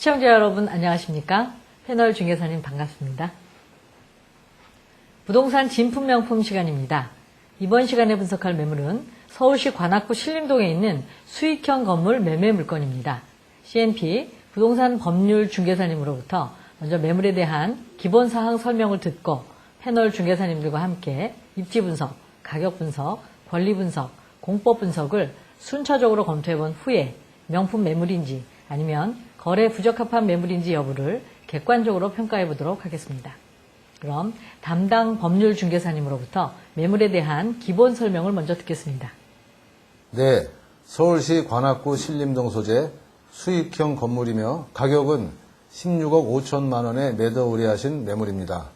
시청자 여러분 안녕하십니까? 패널 중개사님 반갑습니다. 부동산 진품 명품 시간입니다. 이번 시간에 분석할 매물은 서울시 관악구 신림동에 있는 수익형 건물 매매 물건입니다. CNP 부동산 법률 중개사님으로부터 먼저 매물에 대한 기본 사항 설명을 듣고 패널 중개사님들과 함께 입지 분석, 가격 분석, 권리 분석, 공법 분석을 순차적으로 검토해본 후에 명품 매물인지 아니면 거래 부적합한 매물인지 여부를 객관적으로 평가해 보도록 하겠습니다. 그럼 담당 법률 중개사님으로부터 매물에 대한 기본 설명을 먼저 듣겠습니다. 네, 서울시 관악구 신림동 소재 수익형 건물이며 가격은 16억 5천만 원에 매도 의뢰하신 매물입니다.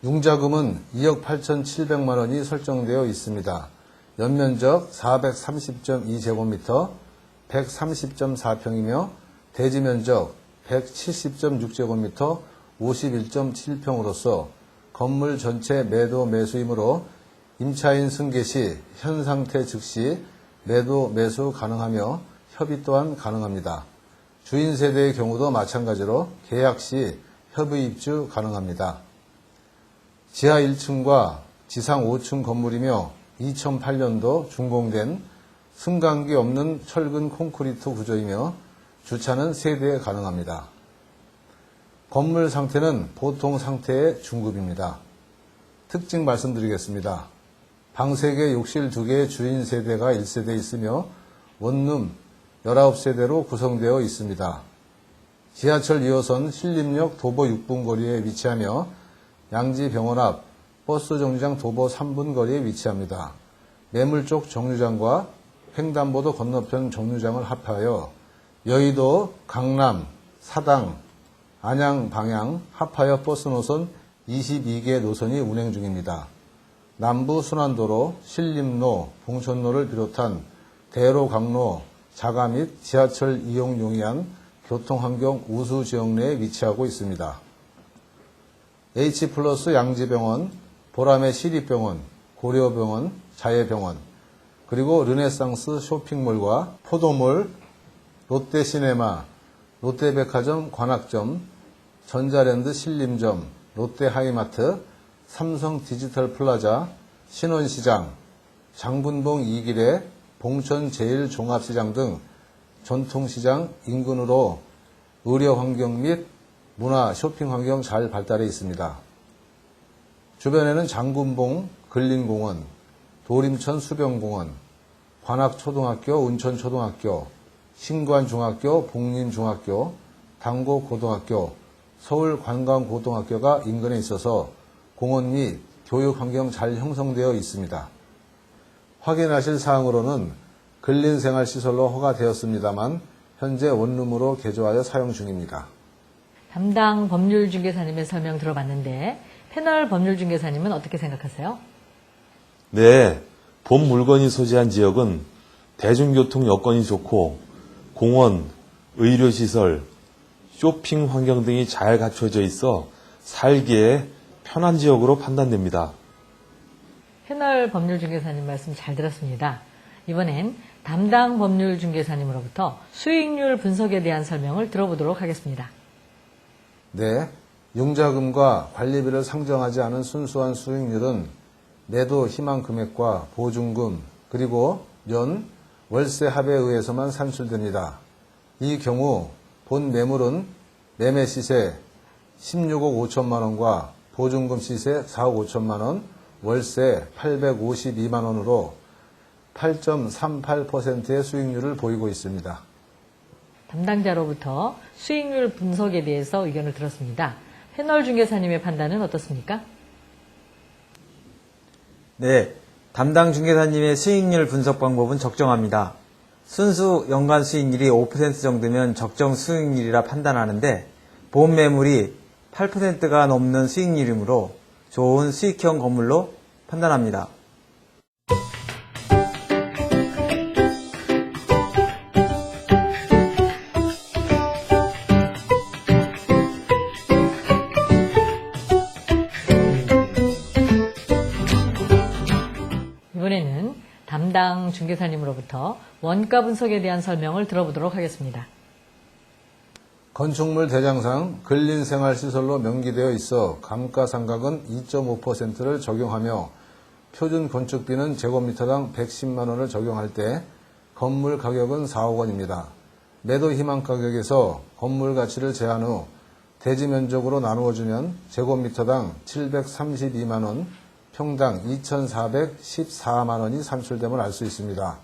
융자금은 2억 8,700만 원이 설정되어 있습니다. 연면적 430.2제곱미터, 130.4평이며 대지면적 170.6제곱미터, 51.7평으로서 건물 전체 매도 매수이므로 임차인 승계 시 현 상태 즉시 매도 매수 가능하며 협의 또한 가능합니다. 주인 세대의 경우도 마찬가지로 계약 시 협의 입주 가능합니다. 지하 1층과 지상 5층 건물이며 2008년도 준공된 승강기 없는 철근 콘크리트 구조이며 주차는 3대 가능합니다. 건물 상태는 보통 상태의 중급입니다. 특징 말씀드리겠습니다. 방 3개, 욕실 2개의 주인 세대가 1세대 있으며 원룸 19세대로 구성되어 있습니다. 지하철 2호선 신림역 도보 6분 거리에 위치하며 양지병원 앞 버스 정류장 도보 3분 거리에 위치합니다. 매물 쪽 정류장과 횡단보도 건너편 정류장을 합하여 여의도, 강남, 사당, 안양 방향 합하여 버스 노선 22개 노선이 운행 중입니다. 남부 순환도로, 신림로, 봉천로를 비롯한 대로, 강로, 자가 및 지하철 이용 용이한 교통환경 우수 지역 내에 위치하고 있습니다. H+ 양지병원, 보라매 시립병원, 고려병원, 자예병원, 그리고 르네상스 쇼핑몰과 포도몰, 롯데시네마, 롯데백화점 관악점, 전자랜드 신림점, 롯데하이마트, 삼성 디지털 플라자, 신원시장, 장분봉 2길에 봉천 제1종합시장 등 전통시장 인근으로 의료환경 및 문화 쇼핑환경 잘 발달해 있습니다. 주변에는 장군봉 근린공원, 도림천 수변공원, 관악초등학교, 운천초등학교, 신관중학교, 복림중학교, 당고고등학교, 서울관광고등학교가 인근에 있어서 공원 및 교육환경 잘 형성되어 있습니다. 확인하실 사항으로는 근린생활시설로 허가되었습니다만 현재 원룸으로 개조하여 사용 중입니다. 담당 법률중개사님의 설명 들어봤는데 패널 법률중개사님은 어떻게 생각하세요? 네, 본 물건이 소재한 지역은 대중교통 여건이 좋고 공원, 의료시설, 쇼핑 환경 등이 잘 갖춰져 있어 살기에 편한 지역으로 판단됩니다. 패널 법률중개사님 말씀 잘 들었습니다. 이번엔 담당 법률중개사님으로부터 수익률 분석에 대한 설명을 들어보도록 하겠습니다. 네, 융자금과 관리비를 상정하지 않은 순수한 수익률은 매도 희망 금액과 보증금 그리고 연 월세 합의에 의해서만 산출됩니다. 이 경우 본 매물은 매매 시세 16억 5천만 원과 보증금 시세 4억 5천만 원, 월세 852만 원으로 8.38%의 수익률을 보이고 있습니다. 담당자로부터 수익률 분석에 대해서 의견을 들었습니다. 패널 중개사님의 판단은 어떻습니까? 네, 담당 중개사님의 수익률 분석 방법은 적정합니다. 순수 연간 수익률이 5% 정도면 적정 수익률이라 판단하는데 본 매물이 8%가 넘는 수익률이므로 좋은 수익형 건물로 판단합니다. 이번에는 담당 중개사님으로부터 원가 분석에 대한 설명을 들어보도록 하겠습니다. 건축물 대장상 근린생활시설로 명기되어 있어 감가상각은 2.5%를 적용하며 표준 건축비는 제곱미터당 110만 원을 적용할 때 건물 가격은 4억 원입니다. 매도 희망 가격에서 건물 가치를 제한 후 대지 면적으로 나누어주면 제곱미터당 732만 원, 평당 2,414만 원이 산출됨을 알 수 있습니다.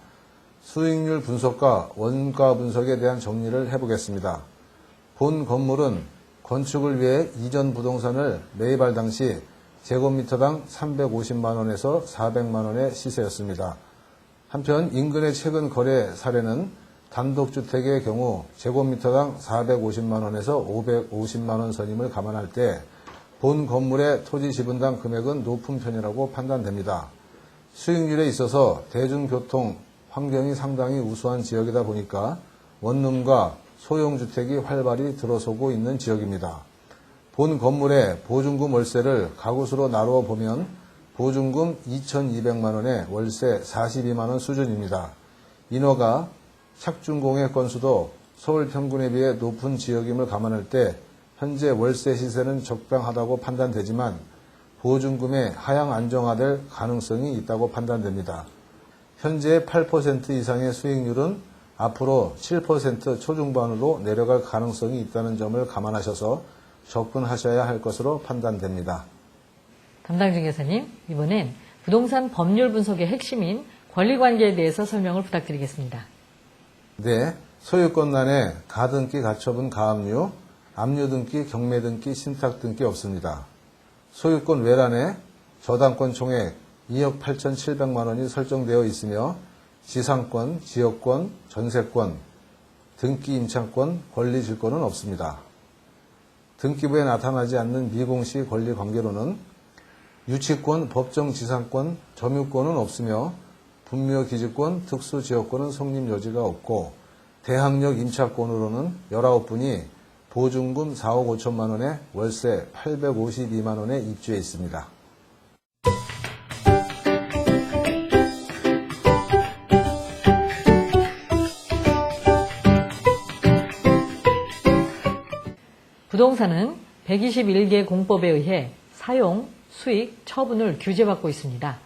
수익률 분석과 원가 분석에 대한 정리를 해보겠습니다. 본 건물은 건축을 위해 이전 부동산을 매입할 당시 제곱미터당 350만 원에서 400만 원의 시세였습니다. 한편 인근의 최근 거래 사례는 단독주택의 경우 제곱미터당 450만 원에서 550만 원 선임을 감안할 때 본 건물의 토지 지분당 금액은 높은 편이라고 판단됩니다. 수익률에 있어서 대중교통 환경이 상당히 우수한 지역이다 보니까 원룸과 소형주택이 활발히 들어서고 있는 지역입니다. 본 건물의 보증금 월세를 가구수로 나누어 보면 보증금 2,200만 원에 월세 42만 원 수준입니다. 인허가, 착준공해 건수도 서울 평균에 비해 높은 지역임을 감안할 때 현재 월세 시세는 적당하다고 판단되지만 보증금의 하향 안정화될 가능성이 있다고 판단됩니다. 현재 8% 이상의 수익률은 앞으로 7% 초중반으로 내려갈 가능성이 있다는 점을 감안하셔서 접근하셔야 할 것으로 판단됩니다. 담당 중개사님, 이번엔 부동산 법률 분석의 핵심인 권리관계에 대해서 설명을 부탁드리겠습니다. 네, 소유권란에 가등기 가처분 가압류, 압류등기, 경매등기, 신탁등기 없습니다. 소유권 외란에 저당권 총액 2억 8,700만 원이 설정되어 있으며 지상권, 지역권, 전세권, 등기 임차권, 권리 질권은 없습니다. 등기부에 나타나지 않는 미공시 권리 관계로는 유치권, 법정 지상권, 점유권은 없으며 분묘기지권, 특수지역권은 성립 여지가 없고 대항력 임차권으로는 19분이 보증금 4억 5천만 원에 월세 852만 원에 입주해 있습니다. 부동산은 121개 공법에 의해 사용, 수익, 처분을 규제받고 있습니다.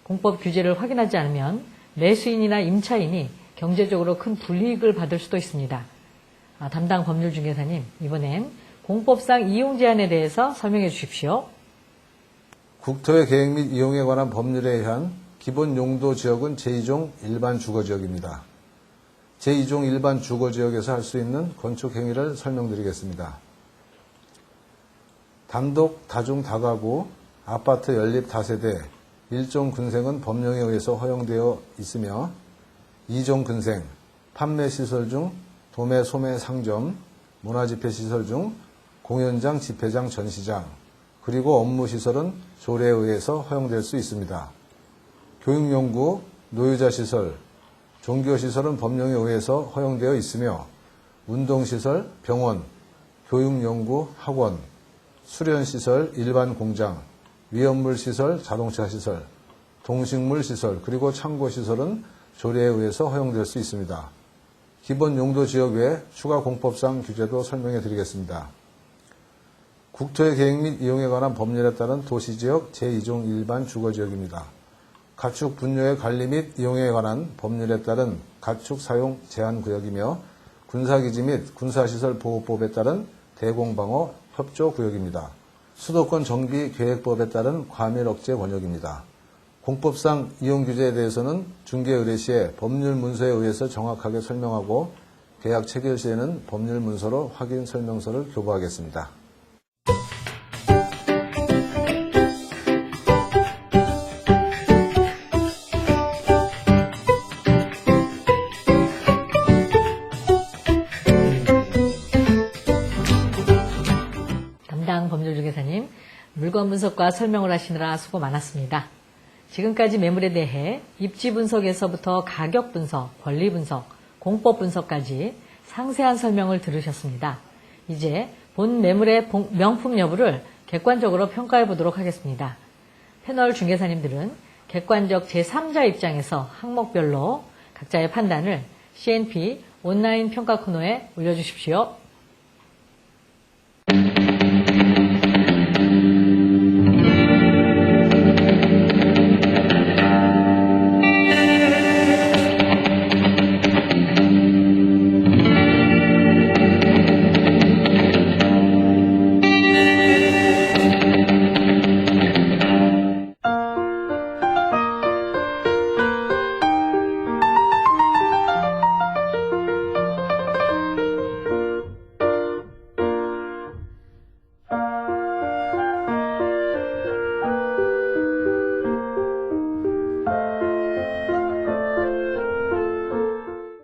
공법 규제를 확인하지 않으면 매수인이나 임차인이 경제적으로 큰 불이익을 받을 수도 있습니다. 담당 법률중개사님, 이번엔 공법상 이용 제한에 대해서 설명해 주십시오. 국토의 계획 및 이용에 관한 법률에 의한 기본 용도 지역은 제2종 일반 주거지역입니다. 제2종 일반 주거지역에서 할 수 있는 건축 행위를 설명드리겠습니다. 단독, 다중, 다가구, 아파트 연립 다세대, 1종 근생은 법령에 의해서 허용되어 있으며 2종 근생, 판매시설 중 도매, 소매, 상점, 문화집회시설 중 공연장, 집회장, 전시장, 그리고 업무시설은 조례에 의해서 허용될 수 있습니다. 교육연구, 노유자시설, 종교시설은 법령에 의해서 허용되어 있으며 운동시설, 병원, 교육연구, 학원, 수련시설, 일반 공장, 위험물시설, 자동차시설, 동식물시설, 그리고 창고시설은 조례에 의해서 허용될 수 있습니다. 기본 용도 지역 외 추가 공법상 규제도 설명해 드리겠습니다. 국토의 계획 및 이용에 관한 법률에 따른 도시지역 제2종 일반 주거지역입니다. 가축 분뇨의 관리 및 이용에 관한 법률에 따른 가축 사용 제한구역이며 군사기지 및 군사시설 보호법에 따른 대공방어 협조구역입니다. 수도권 정비계획법에 따른 과밀억제 권역입니다. 공법상 이용규제에 대해서는 중개의뢰 시에 법률문서에 의해서 정확하게 설명하고 계약 체결 시에는 법률문서로 확인 설명서를 교부하겠습니다. 담당 법률중개사님, 물건 분석과 설명을 하시느라 수고 많았습니다. 지금까지 매물에 대해 입지 분석에서부터 가격 분석, 권리 분석, 공법 분석까지 상세한 설명을 들으셨습니다. 이제 본 매물의 명품 여부를 객관적으로 평가해 보도록 하겠습니다. 패널 중개사님들은 객관적 제3자 입장에서 항목별로 각자의 판단을 CNP 온라인 평가 코너에 올려주십시오.